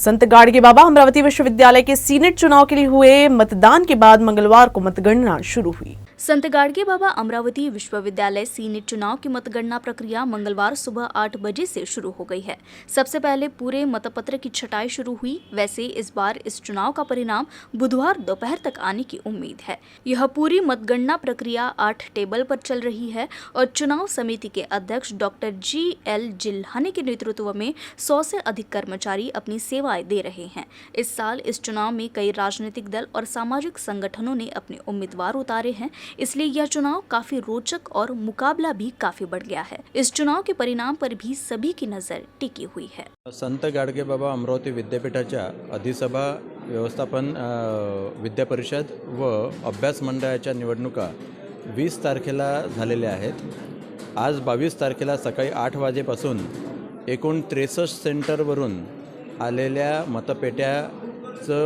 संत गाडगे बाबा अमरावती विश्वविद्यालय के सीनेट चुनाव के लिए हुए मतदान के बाद मंगलवार को मतगणना शुरू हुई। संत गाडगे बाबा अमरावती विश्वविद्यालय सीनेट चुनाव की मतगणना प्रक्रिया मंगलवार सुबह 8 बजे से शुरू हो गई है। सबसे पहले पूरे मतपत्र की छटाई शुरू हुई। वैसे इस बार इस चुनाव का परिणाम बुधवार दोपहर तक आने की उम्मीद है। यह पूरी मतगणना प्रक्रिया 8 टेबल पर चल रही है और चुनाव समिति के अध्यक्ष डॉक्टर G.L. जिल्हाने के नेतृत्व में 100 से अधिक कर्मचारी अपनी सेवाएं दे रहे हैं। इस साल इस चुनाव में कई राजनीतिक दल और सामाजिक संगठनों ने अपने उम्मीदवार उतारे हैं, इसलिए यह चुनाव काफी रोचक और मुकाबला भी काफी बढ़ गया है। इस चुनाव के परिणाम पर भी सभी की नजर टिकी हुई है। संत गाडगे बाबा अमरावती विद्यापीठाच्या अधिसभा व्यवस्थापन विद्या परिषद व अभ्यास मंडळाच्या निवडणुका 20 तारखेला झालेल्या आहेत। आज 22 तारखेला सकाळी 8 वाजेपासून एकूण 63 सेंटरवरून आलेल्या मतपेट्याचं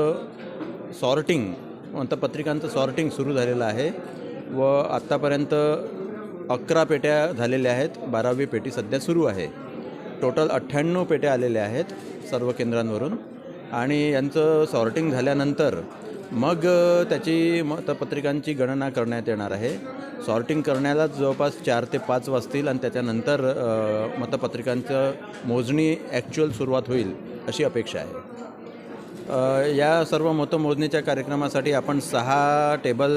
सॉर्टिंग मतपत्रिकांचं सॉर्टिंग सुरू झालेलं आहे व आत्तापर्यंत 11 पेट्या झालेल्या आहेत। 12वी पेटी सध्या सुरू आहे। टोटल 98 पेट्या आलेल्या आहेत सर्व केंद्रांवरून आणि यांचं सॉर्टिंग झाल्यानंतर मग त्याची मतपत्रिकांची गणना करण्यात येणार आहे। सॉर्टिंग करण्याला जवळपास 4 ते 5 वाजतील आणि त्याच्यानंतर मतपत्रिकांचं मोजणी ॲक्च्युअल सुरुवात होईल अशी अपेक्षा आहे। या सर्व मतमोजणीच्या कार्यक्रमासाठी आपण 6 टेबल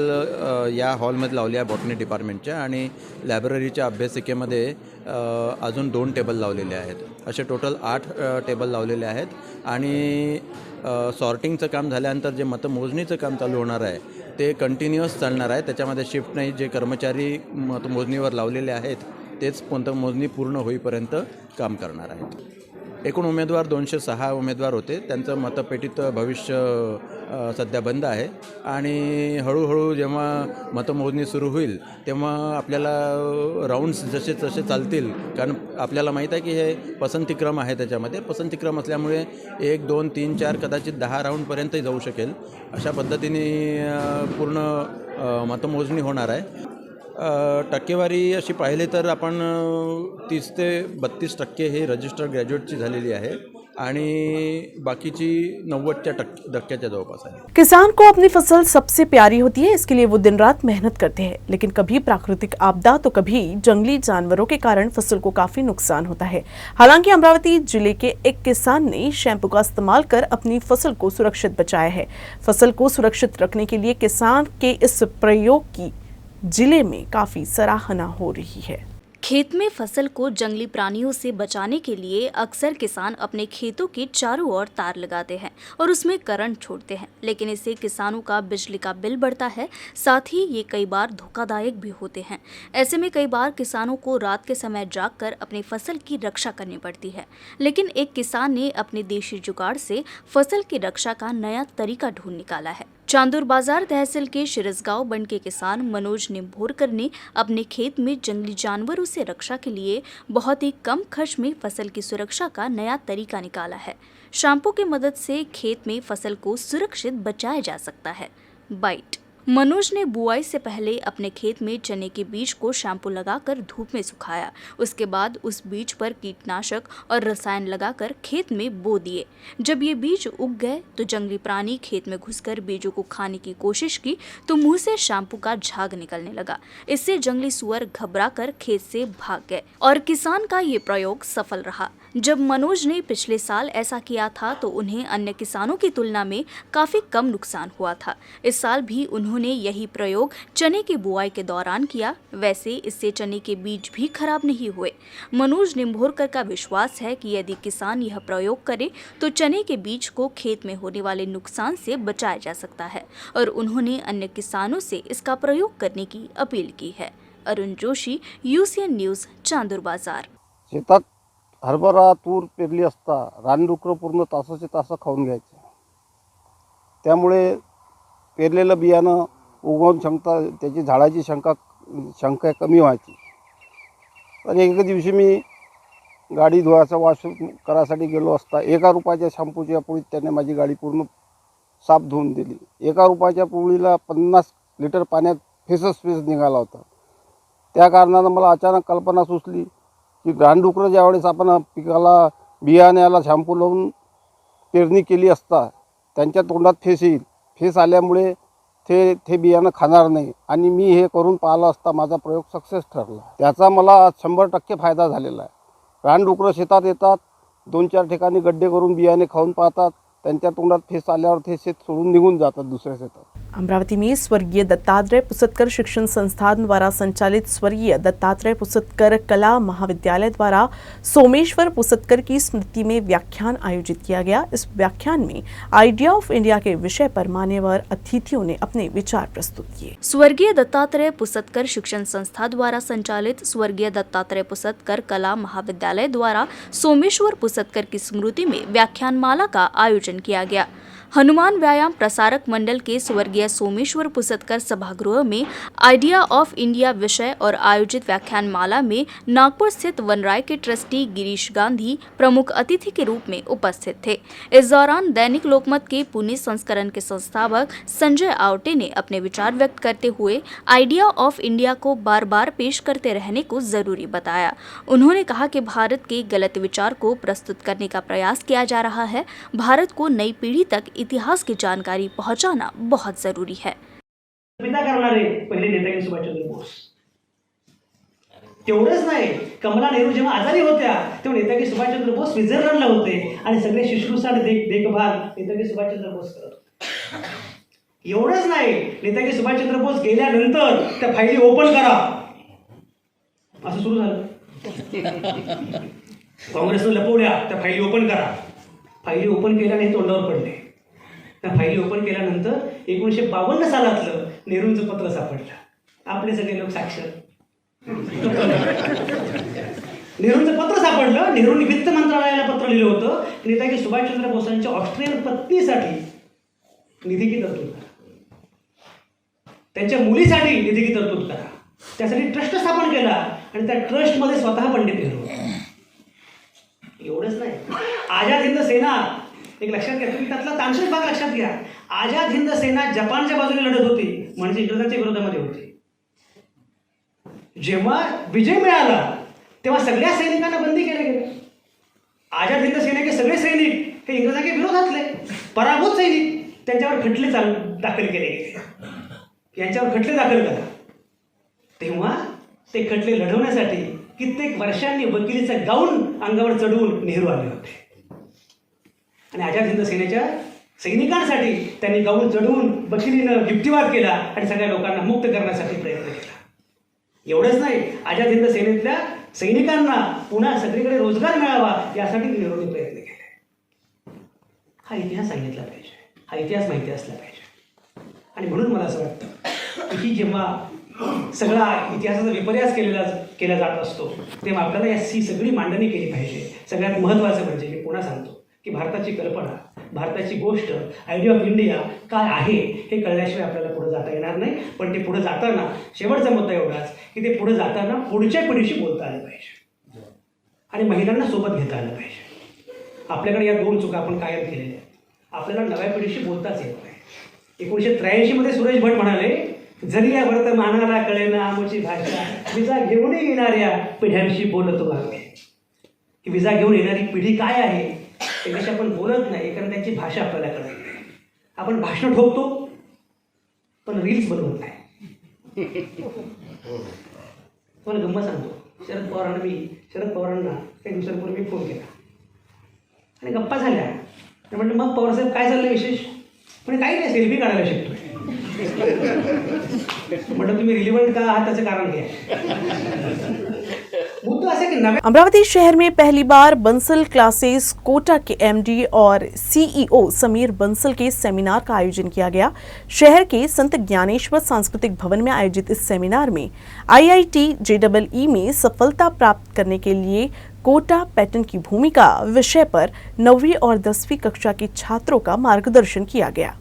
या हॉलमध्ये लावले आहे बॉटनी डिपार्टमेंटच्या आणि लायब्ररीच्या अभ्यासिकेमध्ये अजून 2 टेबल लावलेले आहेत। असे टोटल 8 टेबल लावलेले आहेत आणि सॉर्टिंगचं काम झाल्यानंतर जे मतमोजणीचं काम चालू होणार आहे ते कंटिन्युअस चालणार आहे। त्याच्यामध्ये शिफ्ट नाही। जे कर्मचारी मतमोजणीवर लावलेले आहेत तेच मतमोजणी पूर्ण होईपर्यंत काम करणार आहेत। एकूण उमेदवार 206 उमेदवार होते। त्यांचं मतपेटीत भविष्य सध्या बंद आहे आणि हळूहळू जेव्हा मतमोजणी सुरू होईल तेव्हा आपल्याला राऊंड्स जसे जसे चालतील, कारण आपल्याला माहीत आहे की हे पसंतीक्रम आहे। त्याच्यामध्ये पसंतीक्रम असल्यामुळे 1, 2, 3, 4 कदाचित 10 राऊंडपर्यंतही जाऊ शकेल। अशा पद्धतीने पूर्ण मतमोजणी होणार आहे। टक्केवारी अशी पाहिली तर आपण 30 ते 32% हे रजिस्टर्ड ग्रॅज्युएटची झालेली आहे आणि बाकीची 90% जवळपास आहे। किसान को अपनी फसल सबसे प्यारी होती है, इसके लिए वो दिन रात मेहनत करते हैं, लेकिन कभी प्राकृतिक आपदा तो कभी जंगली जानवरों के कारण फसल को काफी नुकसान होता है। हालांकि अमरावती जिले के एक किसान ने शैम्पू का इस्तेमाल कर अपनी फसल को सुरक्षित बचाया है। फसल को सुरक्षित रखने के लिए किसान के इस प्रयोग की जिले में काफी सराहना हो रही है। खेत में फसल को जंगली प्राणियों से बचाने के लिए अक्सर किसान अपने खेतों के चारों ओर तार लगाते हैं और उसमें करंट छोड़ते हैं, लेकिन इससे किसानों का बिजली का बिल बढ़ता है। साथ ही ये कई बार धोखादायक भी होते हैं। ऐसे में कई बार किसानों को रात के समय जागकर अपनी फसल की रक्षा करनी पड़ती है, लेकिन एक किसान ने अपने देशी जुगाड़ से फसल की रक्षा का नया तरीका ढूंढ निकाला है। चांदूर बाजार तहसील के शिरसगांव बंड के किसान मनोज निम्भोरकर ने अपने खेत में जंगली जानवरों से रक्षा के लिए बहुत ही कम खर्च में फसल की सुरक्षा का नया तरीका निकाला है। शैम्पू की मदद से खेत में फसल को सुरक्षित बचाया जा सकता है। बाइट। मनोज ने बुआई से पहले अपने खेत में चने के बीज को शैम्पू लगाकर धूप में सुखाया। उसके बाद उस बीज पर कीटनाशक और रसायन लगाकर खेत में बो दिए। जब ये बीज उग गए तो जंगली प्राणी खेत में घुसकर बीजों को खाने की कोशिश की तो मुंह से शैम्पू का झाग निकलने लगा। इससे जंगली सुअर घबराकर खेत से भाग गए और किसान का ये प्रयोग सफल रहा। जब मनोज ने पिछले साल ऐसा किया था तो उन्हें अन्य किसानों की तुलना में काफी कम नुकसान हुआ था। इस साल भी उन्होंने यही प्रयोग चने की बुआई के दौरान किया। वैसे इससे चने के बीज भी खराब नहीं हुए। मनोज निम्भोरकर का विश्वास है कि यदि किसान यह प्रयोग करे तो चने के बीज को खेत में होने वाले नुकसान से बचाया जा सकता है और उन्होंने अन्य किसानों से इसका प्रयोग करने की अपील की है। अरुण जोशी, UCN न्यूज, चांदूर बाजार। शेतात हरभरा तूर पेरली असता रानडुकरं पूर्ण तासाचे तास खाऊन घ्यायचे। त्यामुळे पेरलेलं बियाणं उगवून क्षमता त्याची झाडाची शंका कमी व्हायची। तर एके दिवशी मी गाडी धुवायचा वॉशरूम करायसाठी गेलो असता 1 रुपयाच्या शॅम्पूच्या पुळीत त्याने माझी गाडी पूर्ण साफ धुवून दिली। 1 रुपयाच्या पुळीला 50 लिटर पाण्यात फेस निघाला होता। त्या कारणानं मला अचानक कल्पना सुचली की रानडुकरं ज्यावेळेस आपण पिकाला बियाण्याला शॅम्पू लावून पेरणी केली असता त्यांच्या तोंडात फेस येईल. फेस आल्यामुळे ते बियाणं खाणार नाही आणि मी हे करून पाहिलं असता माझा प्रयोग सक्सेस ठरला. त्याचा मला 100% फायदा झालेला आहे. रानडुकरं शेतात येतात, 2-4 ठिकाणी गड्डे करून बियाणे खाऊन पाहतात, त्यांच्या तोंडात फेस आल्यावर ते शेत सोडून निघून जातात दुसऱ्या शेतात. अमरावती में स्वर्गीय दत्तात्रेय पुसतकर शिक्षण संस्थान द्वारा संचालित स्वर्गीय दत्तात्रेय पुसतकर कला महाविद्यालय द्वारा सोमेश्वर पुसतकर की स्मृति में व्याख्यान आयोजित किया गया। इस व्याख्यान में आइडिया ऑफ इंडिया के विषय पर मान्यवर अतिथियों ने अपने विचार प्रस्तुत किए। स्वर्गीय दत्तात्रेय पुसतकर शिक्षण संस्था द्वारा संचालित स्वर्गीय दत्तात्रेय पुसतकर कला महाविद्यालय द्वारा सोमेश्वर पुसतकर की स्मृति में व्याख्यानमाला का आयोजन किया गया। हनुमान व्यायाम प्रसारक मंडल के स्वर्गीय सोमेश्वर पुसतकर सभागृह में आइडिया ऑफ इंडिया विषय और आयोजित व्याख्यानमाला में नागपुर स्थित वनराय के ट्रस्टी गिरीश गांधी प्रमुख अतिथि के रूप में उपस्थित थे। इस दौरान दैनिक लोकमत के पुणे संस्करण के संस्थापक संजय आवटे ने अपने विचार व्यक्त करते हुए आइडिया ऑफ इंडिया को बार बार पेश करते रहने को जरूरी बताया। उन्होंने कहा कि भारत के गलत विचार को प्रस्तुत करने का प्रयास किया जा रहा है। भारत को नई पीढ़ी तक इतिहास की जानकारी पहुंचाना बहुत जरूरी है। पिता करणारे पहिले नेताजी सुभाषचंद्र बोस. तेवढंच नाही, कमला नेहरू जेव्हा आजारी होत्या तेव्हा नेताजी सुभाषचंद्र बोस स्वित्झर्लंडला होते आणि सगळे शुश्रूषा देखभाल नेताजी सुभाषचंद्र बोस करत होते. एवढंच नाही, नेताजी सुभाषचंद्र बोस गेल्यानंतर त्या फायली ओपन करा असं सुरू झालं. काँग्रेसनं लपवल्या, त्या फायली ओपन करा. फायली ओपन केल्या नाही, तोंडावर पडले. त्या फायली ओपन केल्यानंतर 1952 सालातलं नेहरूंचं पत्र सापडलं. आपले सगळे लोक साक्षर. नेहरूंचं पत्र सापडलं. नेहरूंनी वित्त मंत्रालयाला पत्र लिहिलं होतं, नेताजी सुभाषचंद्र बोसांच्या ऑस्ट्रेलियन पत्नीसाठी निधी की तरतूद करा, त्यांच्या मुलीसाठी निधी की तरतूद करा. त्यासाठी ट्रस्ट स्थापन केला आणि त्या ट्रस्टमध्ये स्वतः पंडित नेहरू होते. एवढंच नाही, आझाद हिंद सेना, एक लक्षात घ्या, तुम्ही त्यातला तांत्रिक भाग लक्षात घ्या. आझाद हिंद सेना जपानच्या बाजूने लढत होती, म्हणजे इंग्रजांच्या विरोधामध्ये होती. जेव्हा विजय मिळाला तेव्हा सगळ्या सैनिकांना बंदी केलं गेलं. आझाद हिंद सेनेचे सगळे सैनिक हे इंग्रजांच्या विरोधातले पराभूत सैनिक, त्यांच्यावर खटले दाखल केले गेले. यांच्यावर खटले दाखल करा. तेव्हा ते खटले लढवण्यासाठी कित्येक वर्षांनी वकिलीचा गाऊन अंगावर चढवून नेहरू आले होते आणि आझाद हिंद सेनेच्या सैनिकांसाठी त्यांनी गाऊन चढवून वकिलीनं युक्तिवाद केला आणि सगळ्या लोकांना मुक्त करण्यासाठी प्रयत्न केला. एवढंच नाही, आझाद हिंद सेनेतल्या सैनिकांना पुन्हा सगळीकडे रोजगार मिळावा यासाठी नेहरूंनी प्रयत्न केले. हा इतिहास सांगितला पाहिजे, हा इतिहास माहिती असला पाहिजे. आणि म्हणून मला असं वाटतं की जेव्हा सगळा इतिहासाचा विपर्यास केला जात असतो तेव्हा आपल्याला याची सगळी मांडणी केली पाहिजे. सगळ्यात महत्त्वाचं म्हणजे मी पुन्हा सांगतो की भारताची कल्पना, भारताची गोष्ट, आयडिया ऑफ इंडिया काय आहे हे कळल्याशिवाय आपल्याला पुढे जाता येणार नाही. पण ते पुढे जाताना शेवटचा मुद्दा एवढाच की ते पुढे जाताना पुढच्या पिढीशी बोलता आलं पाहिजे आणि महिलांना सोबत घेता आलं पाहिजे. आपल्याकडे या 2 चुका आपण कायम केलेल्या आहेत. आपल्याला नव्या पिढीशी बोलताच येत नाही. 1983 मध्ये सुरेश भट म्हणाले, जरी या वर्तमानाला कळेना आमची भाषा, विजा घेऊन येणाऱ्या पिढ्यांशी बोलतो आम्ही. की विजा घेऊन येणारी पिढी काय आहे त्याच्याशी आपण बोलत नाही, कारण त्यांची भाषा आपल्याला कळत नाही. आपण भाषण ठोकतो पण रील्स बनवत नाही. मला गंमत सांगतो, शरद पवारांना काही दिवसांपूर्वी फोन केला आणि गप्पा झाल्या. म्हटलं मग पवारसाहेब काय चाललं विशेष? म्हणजे काही नाही, सेल्फी काढायला शिकतोय. म्हटलं तुम्ही रिलिव्हंट का आहात त्याचं कारण काय? अमरावती शहर में पहली बार बंसल क्लासेस कोटा के एमडी और सीईओ समीर बंसल के सेमिनार का आयोजन किया गया। शहर के संत ज्ञानेश्वर सांस्कृतिक भवन में आयोजित इस सेमिनार में आईआईटी जेईई में सफलता प्राप्त करने के लिए कोटा पैटर्न की भूमिका विषय पर 9वीं और 10वीं कक्षा के छात्रों का मार्गदर्शन किया गया।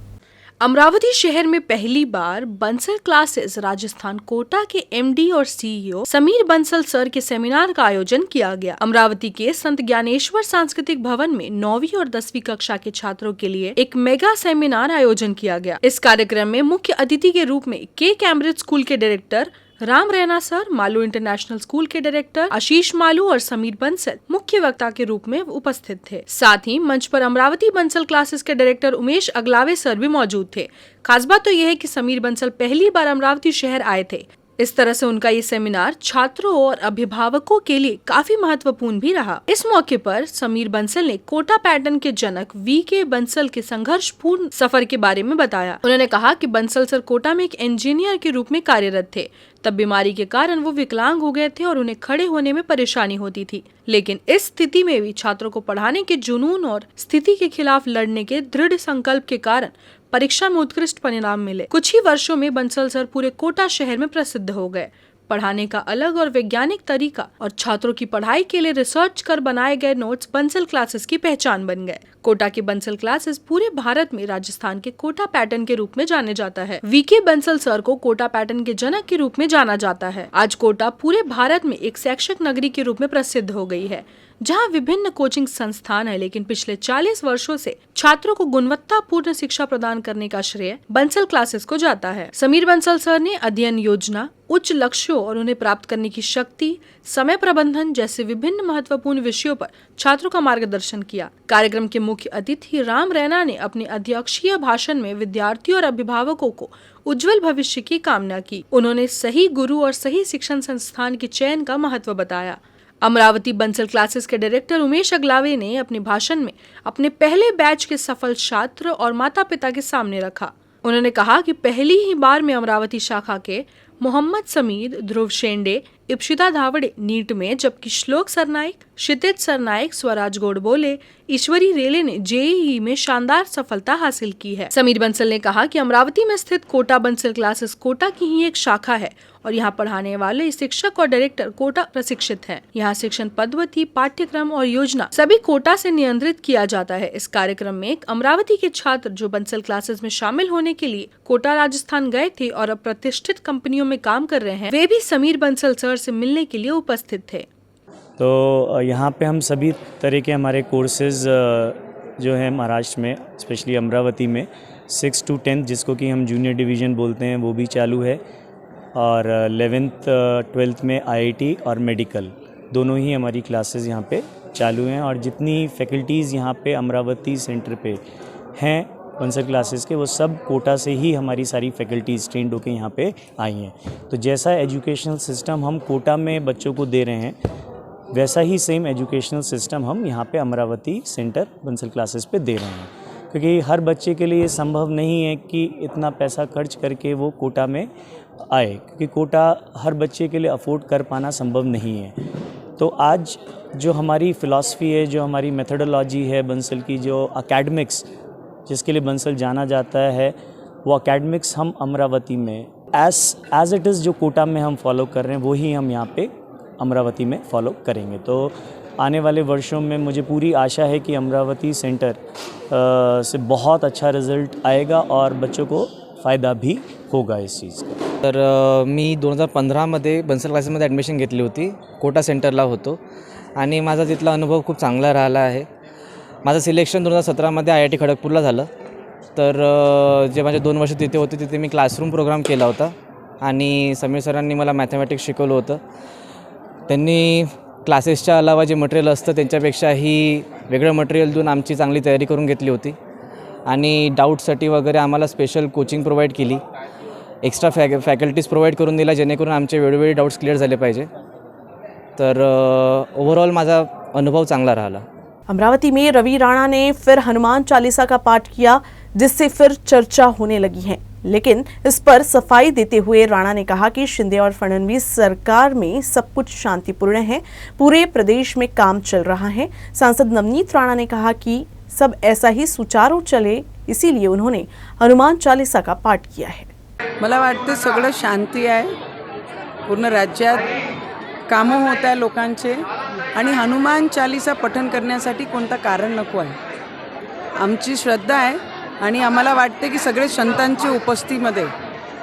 अमरावती शहर में पहली बार बंसल क्लासेस राजस्थान कोटा के एमडी और सीईओ समीर बंसल सर के सेमिनार का आयोजन किया गया। अमरावती के संत ज्ञानेश्वर सांस्कृतिक भवन में 9वीं और 10वीं कक्षा के छात्रों के लिए एक मेगा सेमिनार आयोजन किया गया। इस कार्यक्रम में मुख्य अतिथि के रूप में के कैम्ब्रिज स्कूल के director Ram Raina sir, Malu international school के डायरेक्टर आशीष मालू और समीर बंसल मुख्य वक्ता के रूप में उपस्थित थे। साथ ही मंच पर अमरावती बंसल क्लासेस के डायरेक्टर उमेश अगलावे सर भी मौजूद थे। खास बात तो यह है कि समीर बंसल पहली बार अमरावती शहर आए थे। इस तरह से उनका ये सेमिनार छात्रों और अभिभावकों के लिए काफी महत्वपूर्ण भी रहा। इस मौके पर समीर बंसल ने कोटा पैटर्न के जनक वीके बंसल के संघर्षपूर्ण सफर के बारे में बताया। उन्होंने कहा कि बंसल सर कोटा में एक इंजीनियर के रूप में कार्यरत थे। तब बीमारी के कारण वो विकलांग हो गए थे और उन्हें खड़े होने में परेशानी होती थी, लेकिन इस स्थिति में भी छात्रों को पढ़ाने के जुनून और स्थिति के खिलाफ लड़ने के दृढ़ संकल्प के कारण परीक्षा में उत्कृष्ट परिणाम मिले। कुछ ही वर्षों में बंसल सर पूरे कोटा शहर में प्रसिद्ध हो गए। पढ़ाने का अलग और वैज्ञानिक तरीका और छात्रों की पढ़ाई के लिए रिसर्च कर बनाए गए नोट्स बंसल क्लासेस की पहचान बन गए। कोटा के बंसल क्लासेस पूरे भारत में राजस्थान के कोटा पैटर्न के रूप में जाने जाता है। वीके बंसल सर को कोटा पैटर्न के जनक के रूप में जाना जाता है। आज कोटा पूरे भारत में एक शैक्षिक नगरी के रूप में प्रसिद्ध हो गई है, जहां विभिन्न कोचिंग संस्थान है, लेकिन पिछले 40 वर्षों से छात्रों को गुणवत्तापूर्ण शिक्षा प्रदान करने का श्रेय बंसल क्लासेस को जाता है। समीर बंसल सर ने अध्ययन योजना, उच्च लक्ष्यों और उन्हें प्राप्त करने की शक्ति, समय प्रबंधन जैसे विभिन्न महत्वपूर्ण विषयों पर छात्रों का मार्गदर्शन किया। कार्यक्रम के मुख्य अतिथि राम रैना ने अपने अध्यक्षीय भाषण में विद्यार्थियों और अभिभावकों को उज्जवल भविष्य की कामना की। उन्होंने सही गुरु और सही शिक्षण संस्थान के चयन का महत्व बताया। अमरावती बंसल क्लासेस के डायरेक्टर उमेश अगलावे ने अपने भाषण में अपने पहले बैच के सफल छात्र और माता पिता के सामने रखा। उन्होंने कहा कि पहली ही बार में अमरावती शाखा के मोहम्मद समीर, ध्रुव शेंडे, इप्शिता धावड़े नीट में, जबकि श्लोक सरनाइक, क्षितिज सरनाइक, स्वराज गोडबोले, ईश्वरी रेले ने जेईई में शानदार सफलता हासिल की है। समीर बंसल ने कहा कि अमरावती में स्थित कोटा बंसल क्लासेस कोटा की ही एक शाखा है और यहाँ पढ़ाने वाले शिक्षक और डायरेक्टर कोटा प्रशिक्षित हैं। यहाँ शिक्षण पद्धति, पाठ्यक्रम और योजना सभी कोटा से नियंत्रित किया जाता है। इस कार्यक्रम में अमरावती के छात्र जो बंसल क्लासेस में शामिल होने के लिए कोटा राजस्थान गए थे और अब प्रतिष्ठित कंपनियों में काम कर रहे हैं, वे भी समीर बंसल सर से मिलने के लिए उपस्थित थे। तो यहाँ पे हम सभी तरह के हमारे कोर्सेज जो है महाराष्ट्र में, स्पेशली अमरावती में 6 to 10 जिसको कि हम जूनियर डिवीज़न बोलते हैं, वो भी चालू है। और 11th 12th में IIT और मेडिकल दोनों ही हमारी क्लासेस यहाँ पे चालू हैं। और जितनी फैकल्टीज़ यहाँ पे अमरावती सेंटर पे हैं बंसल क्लासेस के, वो सब कोटा से ही हमारी सारी फैकल्टीज़ ट्रेंड होकर यहाँ पे आई हैं। तो जैसा एजुकेशनल सिस्टम हम कोटा में बच्चों को दे रहे हैं, वैसा ही सेम एजुकेशनल सिस्टम हम यहाँ पे अमरावती सेंटर बंसल क्लासेस पे दे रहे हैं। क्योंकि हर बच्चे के लिए ये संभव नहीं है कि इतना पैसा खर्च करके वो कोटा में आए, क्योंकि कोटा हर बच्चे के लिए अफोर्ड कर पाना संभव नहीं है। तो आज जो हमारी फ़िलासफ़ी है, जो हमारी मेथडोलॉजी है बंसल की, जो एकेडमिक्स जिसके लिए बंसल जाना जाता है, वो एकेडमिक्स हम अमरावती में एज इट इज़ जो कोटा में हम फॉलो कर रहे हैं, वही हम यहाँ पे अमरावती में फॉलो करेंगे। तो आने वाले वर्षों में मुझे पूरी आशा है कि अमरावती सेंटर से बहुत अच्छा रिज़ल्ट आएगा और बच्चों को फ़ायदा भी होगा इस चीज़ का। तर मी 2015मध्ये बंसल क्लासेसमध्ये ॲडमिशन घेतली होती, कोटा सेंटरला होतो आणि माझा तिथला अनुभव खूप चांगला राहिला आहे। माझं सिलेक्शन 2017मध्ये IIT खडगपूरला झालं। तर जे माझे 2 वर्ष तिथे होते, तिथे मी क्लासरूम प्रोग्राम केला होता आणि समीर सरांनी मला मॅथमॅटिक्स शिकवलं होतं। त्यांनी क्लासेसच्या अलावा जे मटेरियल असतं त्यांच्यापेक्षाही वेगळं मटेरियल देऊन आमची चांगली तयारी करून घेतली होती आणि डाऊटसाठी वगैरे आम्हाला स्पेशल कोचिंग प्रोव्हाइड केली, एक्स्ट्रा फॅकल्टीज प्रोव्हाइड करून दिला, जेणेकरून आमचे वेळोवेळी डाऊट्स क्लिअर झाले पाहिजे। तर ओव्हरऑल माझा अनुभव चांगला रहा। अमरावती में रवि राणा ने फिर हनुमान चालीसा का पाठ किया, जिससे फिर चर्चा होने लगी है। लेकिन इस पर सफाई देते हुए राणा ने कहा कि शिंदे और फडणवीस सरकार में सब कुछ शांतिपूर्ण है, पूरे प्रदेश में काम चल रहा है। सांसद नवनीत राणा ने कहा कि सब ऐसा ही सुचारू चले, इसीलिए उन्होंने हनुमान चालीसा का पाठ किया है। मला वाटतं सगळं शांती आहे, पूर्ण राज्यात कामं होत आहे लोकांचे आणि हनुमान चालीसा पठण करण्यासाठी कोणतं कारण नको आहे। आमची श्रद्धा आहे आणि आम्हाला वाटते की सगळे संतांच्या उपस्थितीमध्ये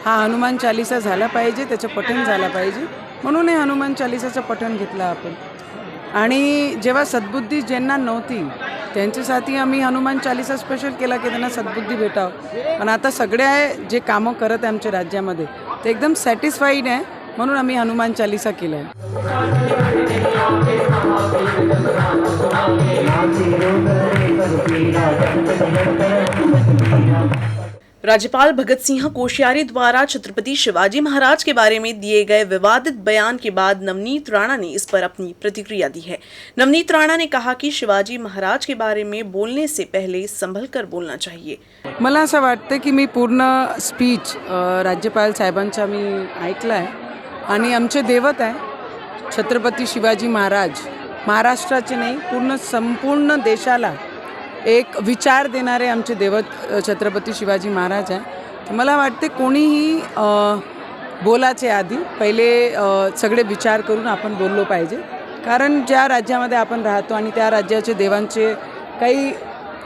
हा हनुमान चालीसा झाला पाहिजे, त्याचं पठण झालं पाहिजे, म्हणून हे हनुमान चालीसाचं पठण घेतलं आपण। आणि जेव्हा सद्बुद्धी ज्यांना नव्हती त्यांच्यासाठी आम्ही हनुमान चालीसा स्पेशल केला की त्यांना सद्बुद्धी भेटावं। पण आता सगळे जे कामं करत आहे आमच्या राज्यामध्ये ते एकदम सॅटिस्फाईड आहे म्हणून आम्ही हनुमान चालिसा केलं आहे. राज्यपाल भगत सिंह कोश्यारी द्वारा छत्रपति शिवाजी महाराज के बारे में दिए गए विवादित बयान के बाद नवनीत राणा ने इस पर अपनी प्रतिक्रिया दी है. नवनीत राणा ने कहा कि शिवाजी महाराज के बारे में बोलने से पहले संभल कर बोलना चाहिए. मला असं वाटतं की मी पूर्ण स्पीच राज्यपाल साहेबांचा मी ऐकला आहे आणि आमचे दैवत आहे छत्रपती शिवाजी महाराज. महाराष्ट्राचे नाही संपूर्ण देशाला एक विचार देणारे आमचे दैवत छत्रपती शिवाजी महाराज आहे. तर मला वाटते कोणीही बोलाचे आधी पहिले सगळे विचार करून आपण बोललो पाहिजे. कारण ज्या राज्यामध्ये आपण राहतो आणि त्या राज्याचे देवांचे काही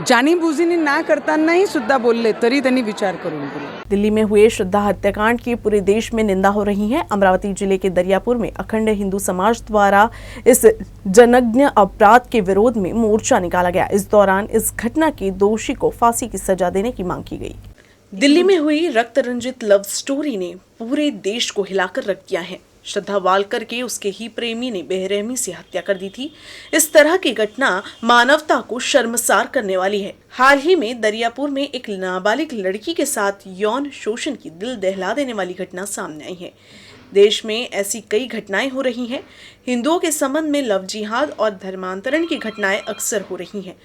जाणीबुजीने ना करतानाही सुद्धा बोलले तरी त्यांनी विचार करून बोलले. दिल्ली में हुए श्रद्धा हत्याकांड की पूरे देश में निंदा हो रही है. अमरावती जिले के दरियापुर में अखंड हिंदू समाज द्वारा इस जघन्य अपराध के विरोध में मोर्चा निकाला गया. इस दौरान इस घटना के दोषी को फांसी की सजा देने की मांग की गई. दिल्ली में हुई रक्त रंजित लव स्टोरी ने पूरे देश को हिलाकर रख दिया है. श्रद्धा वालकर के उसके ही प्रेमी ने बेरहमी से हत्या कर दी थी. इस तरह की घटना मानवता को शर्मसार करने वाली है. हाल ही में दरियापुर में एक नाबालिग लड़की के साथ यौन शोषण की दिल दहला देने वाली घटना सामने आई है. देश में ऐसी कई घटनाएं हो रही हैं. हिंदुओं के संबंध में लव जिहाद और धर्मांतरण की घटनाएं अक्सर हो रही हैं.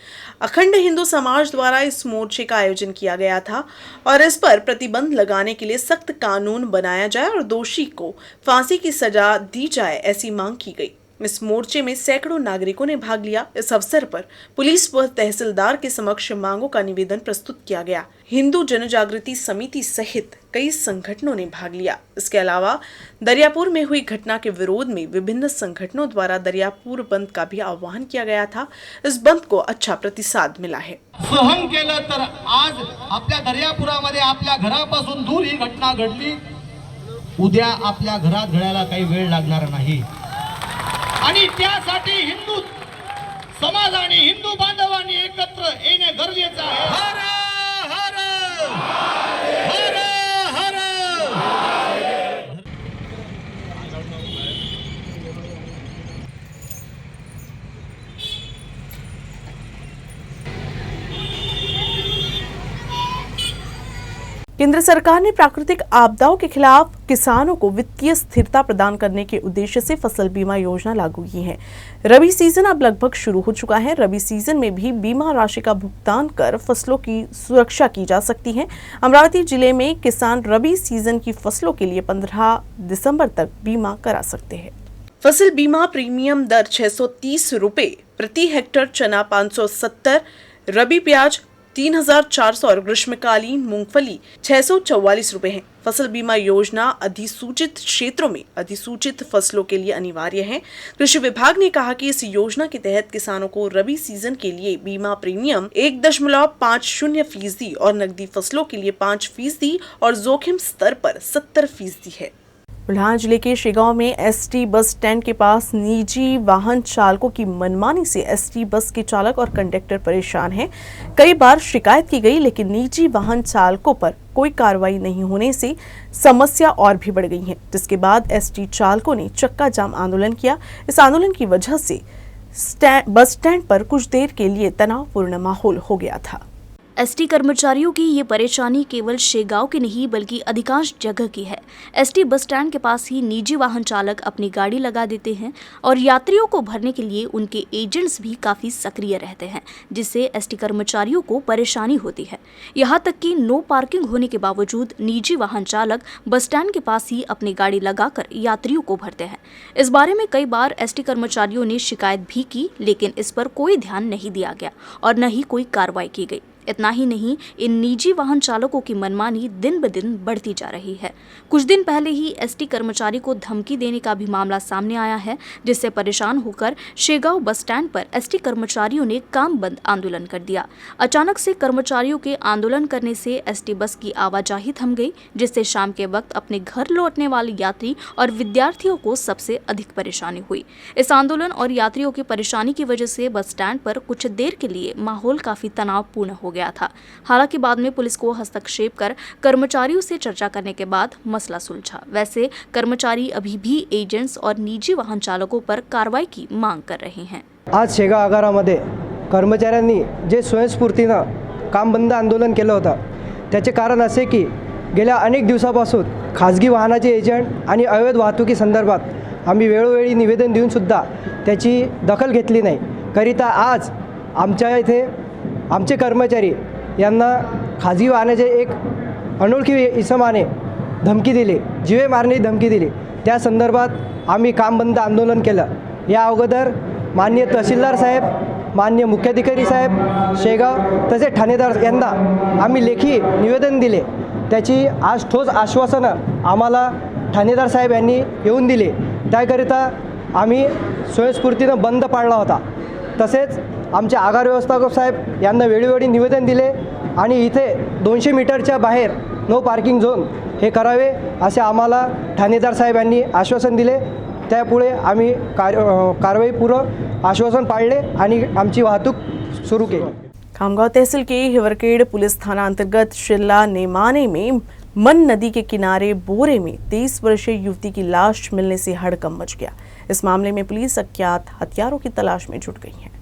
अखंड हिंदू समाज द्वारा इस मोर्चे का आयोजन किया गया था और इस पर प्रतिबंध लगाने के लिए सख्त कानून बनाया जाए और दोषी को फांसी की सजा दी जाए, ऐसी मांग की गई. इस मोर्चे में सैकड़ों नागरिकों ने भाग लिया. इस अवसर पर पुलिस व तहसीलदार के समक्ष मांगों का निवेदन प्रस्तुत किया गया. हिंदू जनजागृति समिति सहित कई संगठनों ने भाग लिया. इसके अलावा दरियापुर में हुई घटना के विरोध में विभिन्न संगठनों द्वारा दरियापुर बंद का भी आह्वान किया गया था. इस बंद को अच्छा प्रतिसाद मिला है. सहन केलं तर आज आपल्या दर्यापुरामध्ये आपल्या घरापासून दूर ही घटना घडली. उद्या आपल्या घरात घडायला काही वेळ लागणार नाही आणि त्यासाठी हिंदू समाज आणि हिंदू बांधवांनी एकत्र येणे गरजेचे आहे. हर हर हर हर. केंद्र सरकार ने प्राकृतिक आपदाओं के खिलाफ किसानों को वित्तीय स्थिरता प्रदान करने के उद्देश्य से फसल बीमा योजना लागू की है. रबी सीजन अब लगभग शुरू हो चुका है. रबी सीजन में भी बीमा राशि का भुगतान कर फसलों की सुरक्षा की जा सकती है. अमरावती जिले में किसान रबी सीजन की फसलों के लिए 15 दिसंबर तक बीमा करा सकते हैं. फसल बीमा प्रीमियम दर 630 रुपये प्रति हेक्टर, चना 570, रबी प्याज 3,400 और ग्रीष्मकालीन मूंगफली 644 रुपए है. फसल बीमा योजना अधिसूचित क्षेत्रों में अधिसूचित फसलों के लिए अनिवार्य है. कृषि विभाग ने कहा कि इस योजना के तहत किसानों को रबी सीजन के लिए बीमा प्रीमियम 1.50% और नकदी फसलों के लिए 5% और जोखिम स्तर पर 70% है. बुल्हान जिले के शेगांव में एसटी बस स्टैंड के पास निजी वाहन चालकों की मनमानी से एसटी बस के चालक और कंडक्टर परेशान हैं. कई बार शिकायत की गई लेकिन निजी वाहन चालकों पर कोई कार्रवाई नहीं होने से समस्या और भी बढ़ गई है. जिसके बाद एसटी चालकों ने चक्का जाम आंदोलन किया. इस आंदोलन की वजह से बस स्टैंड पर कुछ देर के लिए तनावपूर्ण माहौल हो गया था. एसटी कर्मचारियों की ये परेशानी केवल शेगांव की नहीं बल्कि अधिकांश जगह की है. एसटी बस स्टैंड के पास ही निजी वाहन चालक अपनी गाड़ी लगा देते हैं और यात्रियों को भरने के लिए उनके एजेंट्स भी काफ़ी सक्रिय रहते हैं, जिससे एसटी कर्मचारियों को परेशानी होती है. यहाँ तक कि नो पार्किंग होने के बावजूद निजी वाहन चालक बस स्टैंड के पास ही अपनी गाड़ी लगाकर यात्रियों को भरते हैं. इस बारे में कई बार एसटी कर्मचारियों ने शिकायत भी की लेकिन इस पर कोई ध्यान नहीं दिया गया और न ही कोई कार्रवाई की गई. इतना ही नहीं, इन निजी वाहन चालकों की मनमानी दिन ब दिन बढ़ती जा रही है. कुछ दिन पहले ही एसटी कर्मचारी को धमकी देने का भी मामला सामने आया है, जिससे परेशान होकर शेगांव बस स्टैंड पर एसटी कर्मचारियों ने काम बंद आंदोलन कर दिया. अचानक से कर्मचारियों के आंदोलन करने से एसटी बस की आवाजाही थम गई, जिससे शाम के वक्त अपने घर लौटने वाले यात्री और विद्यार्थियों को सबसे अधिक परेशानी हुई. इस आंदोलन और यात्रियों की परेशानी की वजह से बस स्टैंड पर कुछ देर के लिए माहौल काफी तनावपूर्ण हो गया. गया था। हालांकि बाद में पुलिस को हस्तक्षेप कर कर्मचारियों से चर्चा करने के बाद मसला सुलझा। वैसे कर्मचारी अभी भी एजेंट्स और निजी वाहन चालकों पर कार्रवाई की मांग कर रहे हैं। आज शेगाव आगारामध्ये कर्मचाऱ्यांनी जे स्वयंस्फूर्तीनं काम बंद आंदोलन केलं होतं त्याचे कारण असे की गेल्या अनेक दिवसापासून खाजगी वाहनाचे एजंट आणि अवैध वाहतुकी संदर्भात आम्ही वेळोवेळी निवेदन देऊनसुद्धा त्याची दखल घेतली नाही. करिता आज आमच्या इथे आमचे कर्मचारी यांना खाजगी वाहनाचे एक अनोळखी इसमाने धमकी दिली, जीवे मारण्याची धमकी दिली. त्या संदर्भात आम्ही काम बंद आंदोलन केलं. या अगोदर माननीय तहसीलदार साहेब, माननीय मुख्याधिकारी साहेब शेगाव तसेच ठाणेदार यांना आम्ही लेखी निवेदन दिले. त्याची आज ठोस आश्वासनं आम्हाला ठाणेदार साहेब यांनी येऊन दिले. त्याकरिता आम्ही स्वयंस्फूर्तीनं बंद पाळला होता. तसेच आमचे आगार व्यवस्थापक साहेब यांना वेळोवेळी निवेदन दिले आणि इथे 200 मीटरच्या बाहेर नो पार्किंग झोन हे करावे असे आम्हाला ठाणेदार साहेब यांनी आश्वासन दिले. त्यापुढे आम्ही कारवाईपूर्वक आश्वासन पाळले आणि आमची वाहतूक सुरू केली. खामगांव तहसील के हिवरखेड़ पुलिस थाना अंतर्गत शिरला नेमाने में मन नदी के किनारे बोरे में 23 वर्षीय युवती की लाश मिलने से हड़कंप मच गया. इस मामले में पुलिस अज्ञात हथियारों की तलाश में जुट गई है.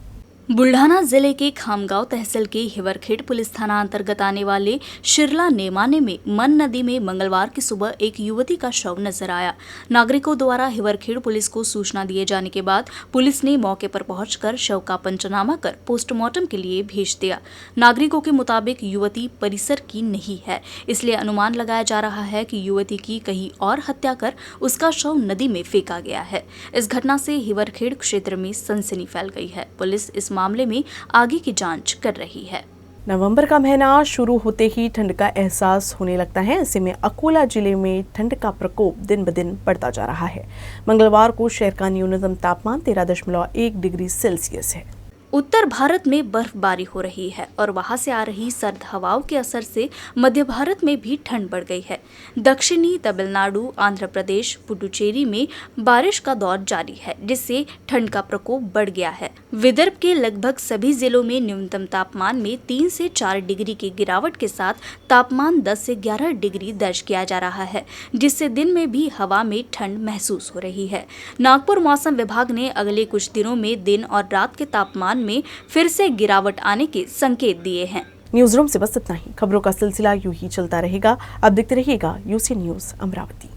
बुल्ढाना जिले के खामगांव तहसील के हिवरखेड़ पुलिस थाना अंतर्गत आने वाले शिरला नेमाने में मन नदी में मंगलवार की सुबह एक युवती का शव नजर आया. नागरिकों द्वारा हिवरखेड़ पुलिस को सूचना दिए जाने के बाद पुलिस ने मौके पर पहुंचकर शव का पंचनामा कर पोस्टमार्टम के लिए भेज दिया. नागरिकों के मुताबिक युवती परिसर की नहीं है, इसलिए अनुमान लगाया जा रहा है कि युवती की कहीं और हत्या कर उसका शव नदी में फेंका गया है. इस घटना से हिवरखेड़ क्षेत्र में सनसनी फैल गई है. पुलिस इस मामले में आगे की जांच कर रही है. नवंबर का महीना शुरू होते ही ठंड का एहसास होने लगता है. ऐसे में अकोला जिले में ठंड का प्रकोप दिन ब दिन बढ़ता जा रहा है. मंगलवार को शहर का न्यूनतम तापमान 13.1 डिग्री सेल्सियस है. उत्तर भारत में बर्फबारी हो रही है और वहां से आ रही सर्द हवाओं के असर से मध्य भारत में भी ठंड बढ़ गई है. दक्षिणी तमिलनाडु, आंध्र प्रदेश, पुडुचेरी में बारिश का दौर जारी है, जिससे ठंड का प्रकोप बढ़ गया है. विदर्भ के लगभग सभी जिलों में न्यूनतम तापमान में 3 से 4 डिग्री की गिरावट के साथ तापमान 10 से 11 डिग्री दर्ज किया जा रहा है, जिससे दिन में भी हवा में ठंड महसूस हो रही है. नागपुर मौसम विभाग ने अगले कुछ दिनों में दिन और रात के तापमान में फिर से गिरावट आने के संकेत दिए हैं. न्यूज रूम से बस इतना ही. खबरों का सिलसिला यूं ही चलता रहेगा. अब देखते रहिएगा यूसी न्यूज अमरावती.